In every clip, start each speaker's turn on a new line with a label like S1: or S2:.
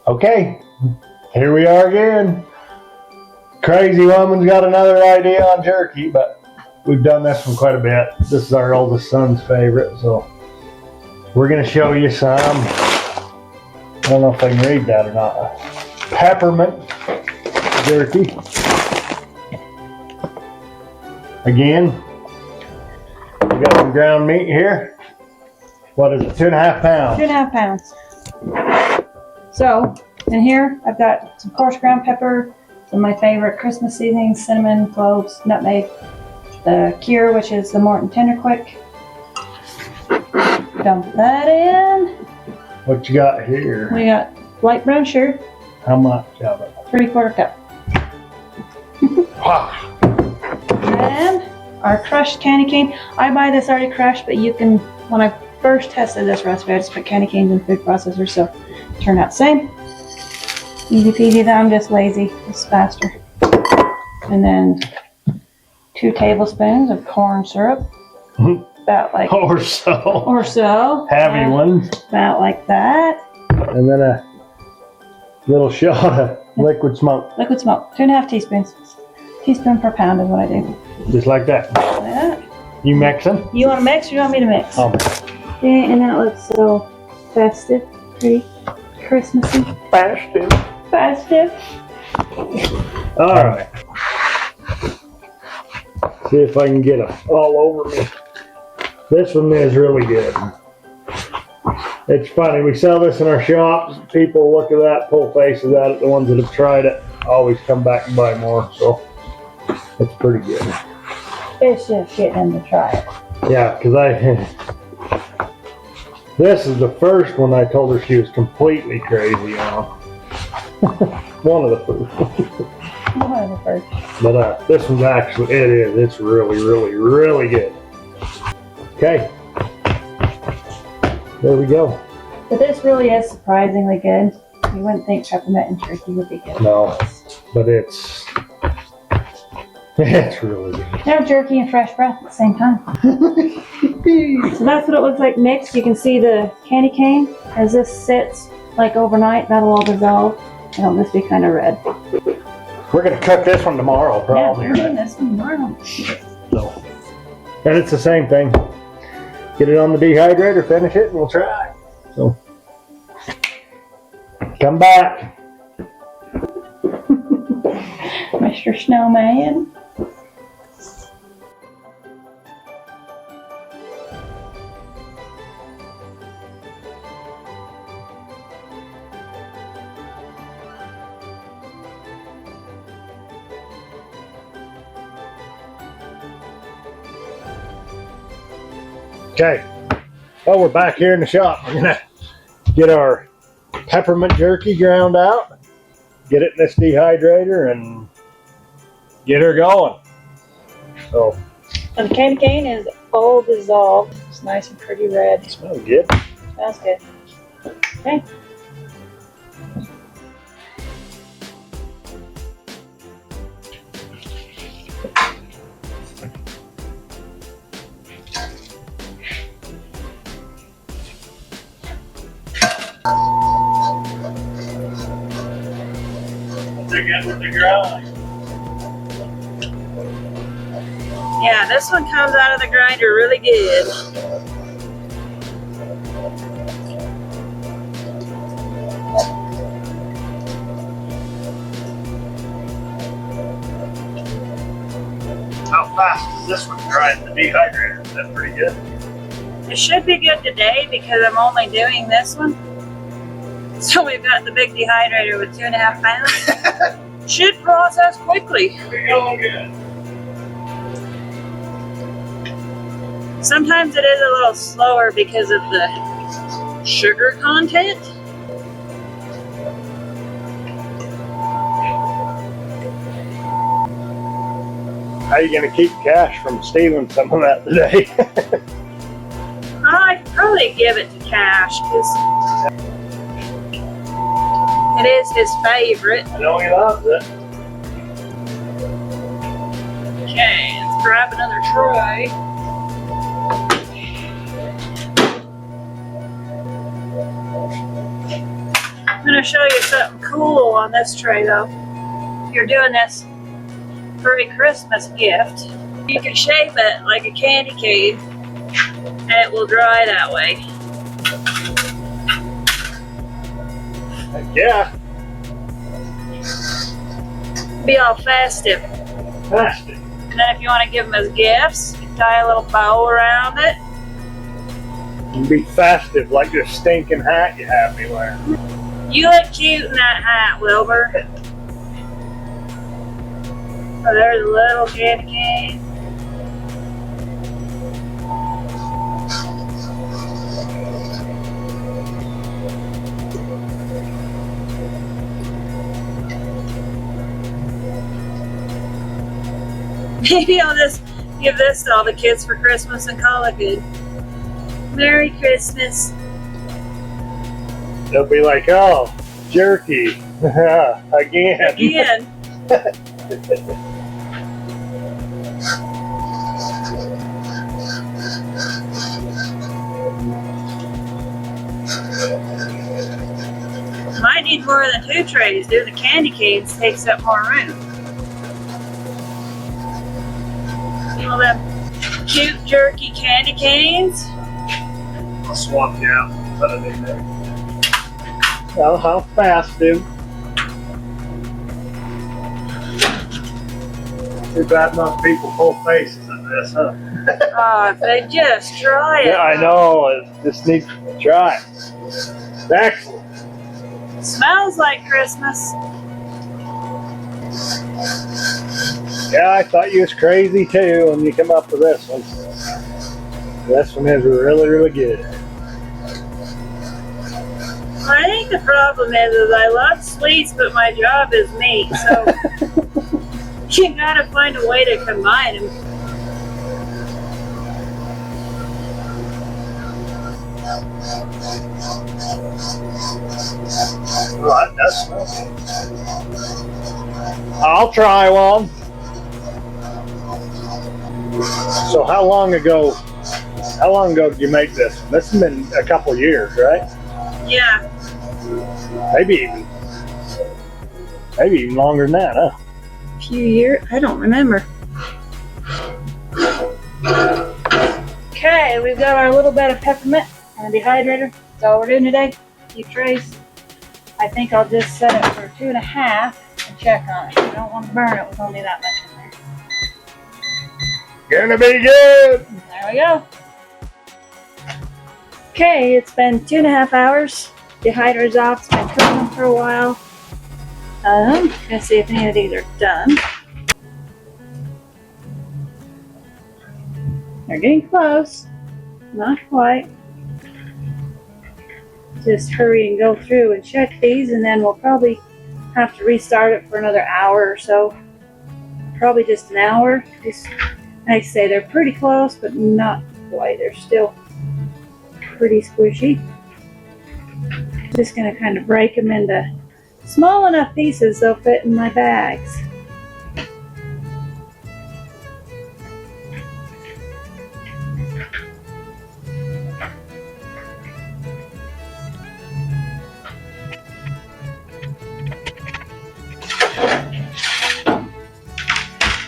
S1: Okay, here we are again. Crazy woman's got another idea on jerky, but we've done this one quite a bit. This is our oldest son's favorite, so we're gonna show you some, I don't know if I can read that or not, peppermint jerky. Again, we got some ground meat here. What is it, 2.5 pounds?
S2: 2.5 pounds. So, in here, I've got some coarse ground pepper, some of my favorite Christmas seasonings, cinnamon, cloves, nutmeg, the cure, which is the Morton Tenderquick. Dump that in.
S1: What you got here?
S2: We got light brown sugar.
S1: How much of it?
S2: 3/4 cup.
S1: Wow.
S2: And our crushed candy cane. I buy this already crushed, but you can, when I first tested this recipe, I just put candy canes in the food processor, so it turned out the same. Easy peasy, I'm just lazy, it's faster. And then 2 tablespoons of corn syrup. About like
S1: Or so. Heavy ones.
S2: About like that.
S1: And then a little shot of liquid smoke.
S2: Liquid smoke, 2.5 teaspoons. Teaspoon per pound is what I do.
S1: Just like that.
S2: Like that.
S1: You mixing?
S2: You want to mix or you want me to mix?
S1: I'll mix.
S2: Okay, and that looks so festive, pretty Christmassy.
S1: Festive.
S2: Festive.
S1: Alright. See if I can get it all over me. This one is really good. It's funny, we sell this in our shops. People look at that, pull faces at it. The ones that have tried it always come back and buy more, so it's pretty good.
S2: It's just getting them to try it.
S1: Yeah, because this is the first one I told her she was completely crazy on. One of the first.
S2: One of the first.
S1: But this one's actually, it's really, really, really good. Okay. There we go.
S2: But this really is surprisingly good. You wouldn't think peppermint and jerky would be good.
S1: No, but it's really good.
S2: Now jerky and fresh breath at the same time. So that's what it looks like mixed. You can see the candy cane. As this sits like overnight, that'll all dissolve. And it'll just be kind of red.
S1: We're going to cook this one tomorrow, probably.
S2: Yeah, we're doing this one tomorrow.
S1: So, and it's the same thing. Get it on the dehydrator, finish it, and we'll try. So, come back.
S2: Mr. Snowman.
S1: Okay, well, we're back here in the shop. We're gonna get our peppermint jerky ground out, get it in this dehydrator, and get her going. So,
S2: And the candy cane is all dissolved. It's nice and pretty red.
S1: smells good.
S2: Smells good. Okay.
S1: The grind.
S2: Yeah, this one comes out of the grinder really good.
S1: How fast does this one grind the dehydrator? That's pretty good.
S2: It should be good today because I'm only doing this one. So we've got the big dehydrator with 2.5 pounds. Should process quickly.
S1: We're going good.
S2: Sometimes it is a little slower because of the sugar content.
S1: How you gonna keep Cash from stealing some of that today?
S2: I'd probably give it to Cash because it is his favorite.
S1: I know he loves it.
S2: Okay, let's grab another tray. I'm going to show you something cool on this tray though. If you're doing this for a Christmas gift, you can shape it like a candy cane and it will dry that way.
S1: Yeah.
S2: Be all festive.
S1: Festive.
S2: And then if you want to give them as gifts, you tie a little bow around it.
S1: You be festive like this stinking hat you have me wearing.
S2: You look cute in that hat, Wilbur. Oh, there's a little candy cane. Maybe I'll just give this to all the kids for Christmas and call it good. Merry Christmas.
S1: They'll be like, oh, jerky. Again.
S2: Again. Might need more than 2 trays. Doing the candy canes takes up more room. All them cute jerky candy canes.
S1: I'll swap you out and put it in there. Well, how festive. Too bad most people pull faces at this, huh?
S2: Oh, if they just try it.
S1: Yeah, I know. It just needs to try it. Excellent.
S2: Smells like Christmas.
S1: Yeah, I thought you was crazy too when you come up with this one. This one is really, really good.
S2: I think the problem is I love sweets, but my job is meat, so you gotta find a way to combine them.
S1: Well, that does smell good. I'll try one. So how long ago did you make this? This has been a couple years, right?
S2: Yeah.
S1: Maybe even longer than that, huh?
S2: A few years? I don't remember. Okay, we've got our little bit of peppermint and a dehydrator. That's all we're doing today. Few trays. I think I'll just set it for 2.5 and check on it. I don't want to burn it with only that much in there.
S1: Gonna be good.
S2: There we go. Okay, it's been 2.5 hours. Dehydrator's off. It's been cooking for a while. Gonna see if any of these are done. They're getting close. Not quite. Just hurry and go through and check these, and then we'll probably have to restart it for another hour or so. Probably just an hour. Just, like I say, they're pretty close, but not quite. They're still pretty squishy. Just gonna kind of break them into small enough pieces they'll fit in my bags.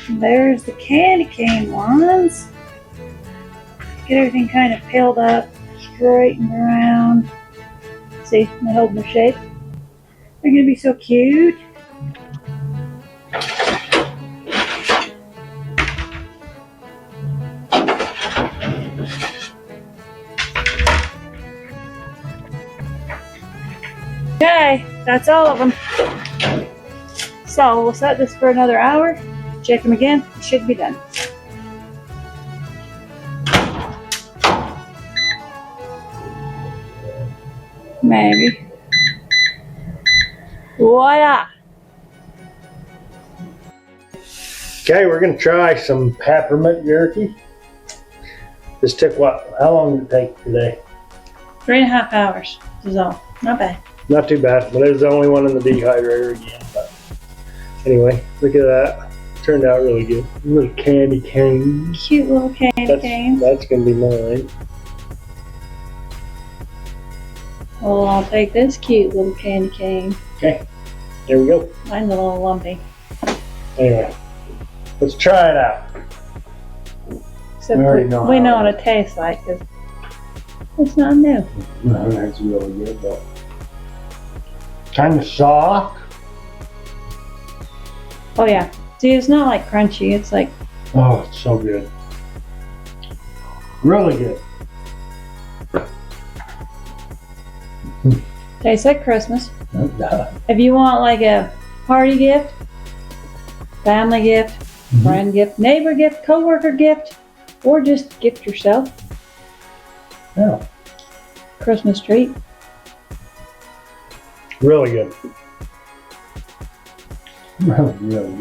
S2: There's the candy cane ones. Get everything kind of peeled up, straightened around. See, they're holding their shape. They're gonna be so cute. Okay, that's all of them. So we'll set this for another hour. Check them again. It should be done. Maybe. Voila!
S1: Okay, we're gonna try some peppermint jerky. This took what? How long did it take today?
S2: 3.5 hours is all. Not bad.
S1: Not too bad, but it was the only one in the dehydrator again. But anyway, look at that. Turned out really good. Little candy canes.
S2: Cute little candy canes.
S1: That's gonna be mine.
S2: Well, I'll take this cute little candy cane.
S1: Okay, there we go.
S2: Mine's a little lumpy.
S1: Anyway, let's try it out.
S2: Except
S1: We already
S2: we
S1: know
S2: know
S1: how
S2: what it tastes like because it's not new.
S1: No, that's really good, but kind of soft.
S2: Oh yeah. See, it's not like crunchy. It's like,
S1: Oh, it's so good. Really good.
S2: tastes like Christmas.
S1: Mhm.
S2: If you want like a party gift, family gift, friend gift, neighbor gift, coworker gift, or just gift yourself,
S1: Yeah,
S2: Christmas treat.
S1: really good. Really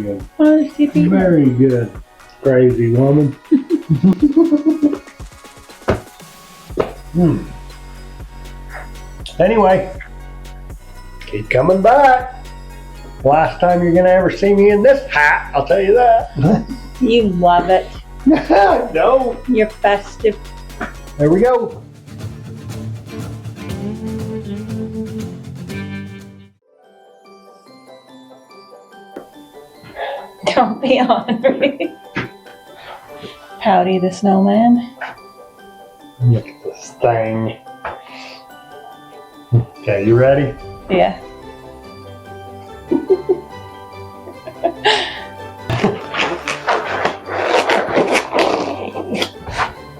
S1: good.
S2: Oh, CP.
S1: Very good. Crazy woman. Anyway, keep coming back. Last time you're gonna ever see me in this hat, I'll tell you that.
S2: You love it.
S1: No.
S2: You're festive.
S1: There we go.
S2: Don't be hungry. Howdy, the snowman.
S1: Look at this thing. Okay, you ready?
S2: Yeah.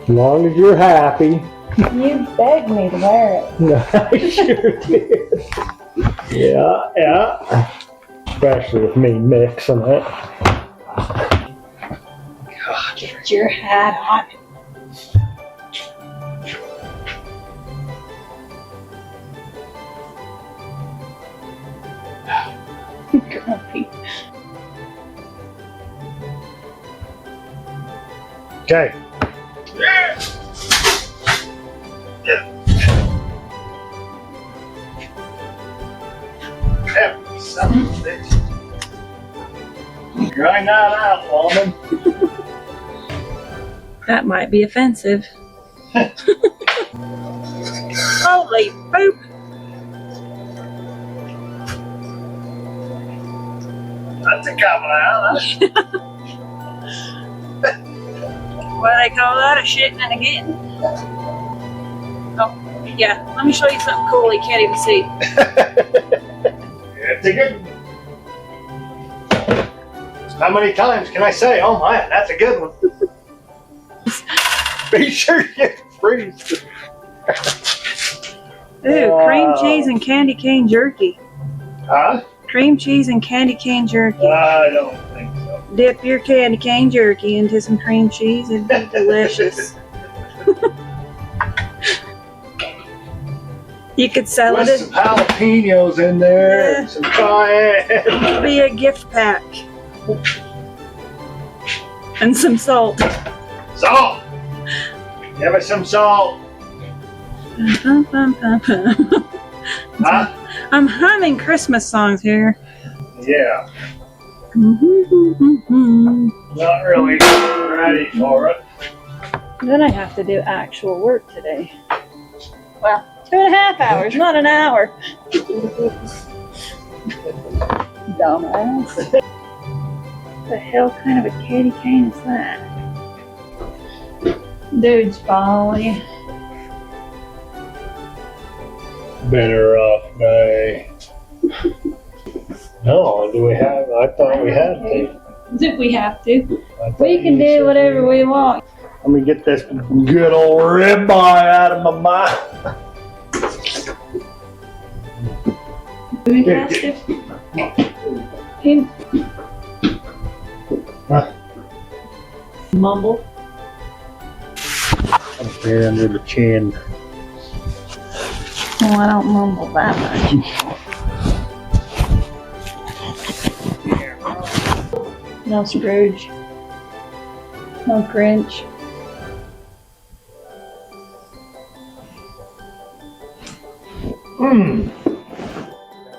S1: As long as you're happy.
S2: You begged me to wear it.
S1: I sure did. Yeah. Especially with me mixing it.
S2: God, get your hat on. Grumpy.
S1: Okay. Grind that out, woman.
S2: That might be offensive. Holy poop!
S1: That's a coming out.
S2: What do they call that? A shitting and a getting? Oh, yeah. Let me show you something cool you can't even see.
S1: It's a good one. How many times can I say, oh my, that's a good one? Be sure you freeze.
S2: Ooh, cream cheese and candy cane jerky.
S1: Huh?
S2: Cream cheese and candy cane jerky.
S1: I don't think so.
S2: Dip your candy cane jerky into some cream cheese. It'd be delicious. You could sell
S1: With
S2: it.
S1: some jalapenos in there,
S2: Yeah.
S1: and some cayenne.
S2: It'd be a gift pack. And some salt.
S1: Salt! Give us some salt.
S2: Bum, bum, bum, bum.
S1: Huh?
S2: I'm humming Christmas songs here.
S1: Yeah.
S2: Then
S1: Not really ready for it.
S2: I have to do actual work today. Well, 2.5 hours, not an hour. Dumbass. The hell kind of a candy cane is that? Dude's folly.
S1: Better off day. No, do we have? I thought we had to.
S2: As if we have to.
S1: I thought
S2: We can
S1: you said
S2: do whatever we want.
S1: Let me get this good old ribeye out of my mouth.
S2: Festive. Him.
S1: Huh?
S2: Mumble.
S1: Up here under the chin.
S2: Oh, I don't mumble that much. No Scrooge. No Grinch.
S1: Mmm.